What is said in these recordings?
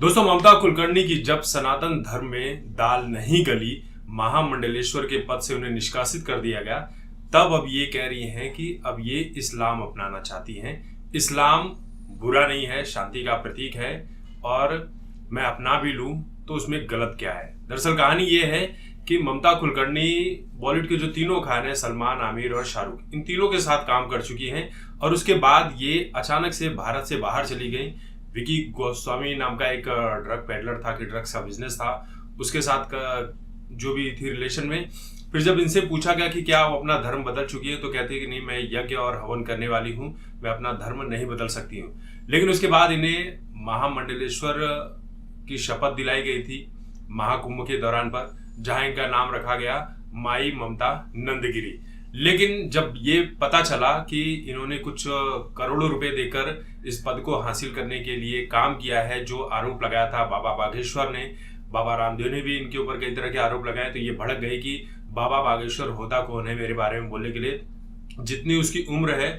दोस्तों, ममता कुलकर्णी की जब सनातन धर्म में दाल नहीं गली, महामंडलेश्वर के पद से उन्हें निष्कासित कर दिया गया, तब अब ये कह रही हैं कि अब ये इस्लाम अपनाना चाहती हैं। इस्लाम बुरा नहीं है, शांति का प्रतीक है, और मैं अपना भी लूं तो उसमें गलत क्या है। दरअसल कहानी ये है कि ममता कुलकर्णी बॉलीवुड के जो तीनों खान हैं, सलमान, आमिर और शाहरुख, इन तीनों के साथ काम कर चुकी हैं, और उसके बाद ये अचानक से भारत से बाहर चली गई। विकी गोस्वामी नाम का एक ड्रग पेडलर था कि ड्रग्स का बिजनेस था, उसके साथ का जो भी थी रिलेशन में। फिर जब इनसे पूछा गया कि क्या वो अपना धर्म बदल चुकी है, तो कहती है कि नहीं, मैं यज्ञ और हवन करने वाली हूँ, मैं अपना धर्म नहीं बदल सकती हूँ। लेकिन उसके बाद इन्हें महामंडलेश्वर की शपथ दिलाई गई थी महाकुंभ के दौरान पर, जहां इनका नाम रखा गया माई ममता नंदगिरी। लेकिन जब ये पता चला कि इन्होंने कुछ करोड़ों रुपए देकर इस पद को हासिल करने के लिए काम किया है, जो आरोप लगाया था बाबा बागेश्वर ने, बाबा रामदेव ने भी इनके ऊपर कई तरह के आरोप लगाए, तो ये भड़क गई कि बाबा बागेश्वर होता कौन है मेरे बारे में बोलने के लिए। जितनी उसकी उम्र है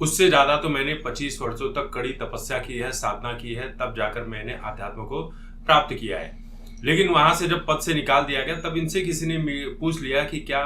उससे ज्यादा तो मैंने 25 वर्षों तक कड़ी तपस्या की है, साधना की है, तब जाकर मैंने अध्यात्म को प्राप्त किया है। लेकिन वहां से जब पद से निकाल दिया गया, तब इनसे किसी ने पूछ लिया कि क्या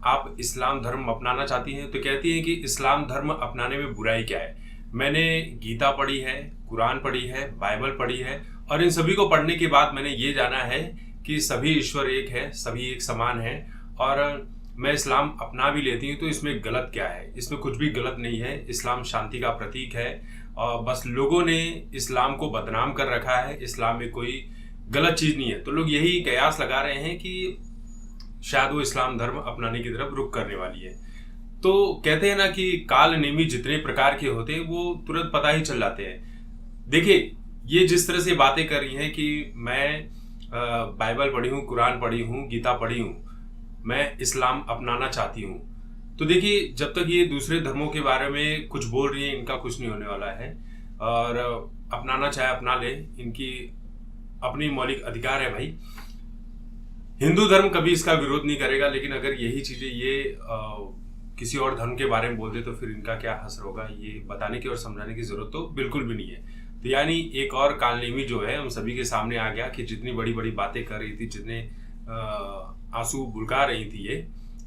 आप इस्लाम धर्म अपनाना चाहती हैं, तो कहती हैं कि इस्लाम धर्म अपनाने में बुराई क्या है। मैंने गीता पढ़ी है, कुरान पढ़ी है, बाइबल पढ़ी है, और इन सभी को पढ़ने के बाद मैंने ये जाना है कि सभी ईश्वर एक है, सभी एक समान है, और मैं इस्लाम अपना भी लेती हूँ, तो इसमें गलत क्या है। इसमें कुछ भी गलत नहीं है। इस्लाम शांति का प्रतीक है, और बस लोगों ने इस्लाम को बदनाम कर रखा है। इस्लाम में कोई गलत चीज नहीं है, तो लोग यही कयास लगा रहे हैं कि शायद वो इस्लाम धर्म अपनाने की तरफ रुख करने वाली है। तो कहते हैं ना कि काल नेमी जितने प्रकार के होते हैं वो तुरंत पता ही चल जाते हैं। देखिए, ये जिस तरह से बातें कर रही हैं कि मैं बाइबल पढ़ी हूँ, कुरान पढ़ी हूँ, गीता पढ़ी हूँ, मैं इस्लाम अपनाना चाहती हूँ, तो देखिए, जब तक ये दूसरे धर्मों के बारे में कुछ बोल रही है, इनका कुछ नहीं होने वाला है। और अपनाना चाहे अपना ले, इनकी अपनी मौलिक अधिकार है भाई। हिंदू धर्म कभी इसका विरोध नहीं करेगा, लेकिन अगर यही चीजें ये किसी और धर्म के बारे में बोल दे तो फिर इनका क्या असर होगा, ये बताने की और समझाने की जरूरत तो बिल्कुल भी नहीं है। तो यानी एक और कालनेमी जो है हम सभी के सामने आ गया कि जितनी बड़ी बड़ी बातें कर रही थी, जितने आंसू बुलका रही थी,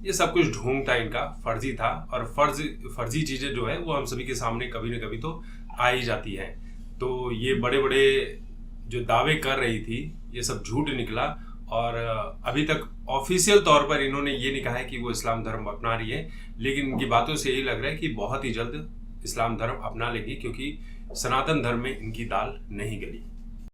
ये सब कुछ ढोंग था, इनका फर्जी था। और फर्जी चीजें जो है वो हम सभी के सामने कभी ना कभी तो आ ही जाती है। तो ये बड़े बड़े जो दावे कर रही थी, ये सब झूठ निकला, और अभी तक ऑफिशियल तौर पर इन्होंने ये नहीं कहा है कि वो इस्लाम धर्म अपना रही है, लेकिन इनकी बातों से यही लग रहा है कि बहुत ही जल्द इस्लाम धर्म अपना लेगी, क्योंकि सनातन धर्म में इनकी दाल नहीं गली।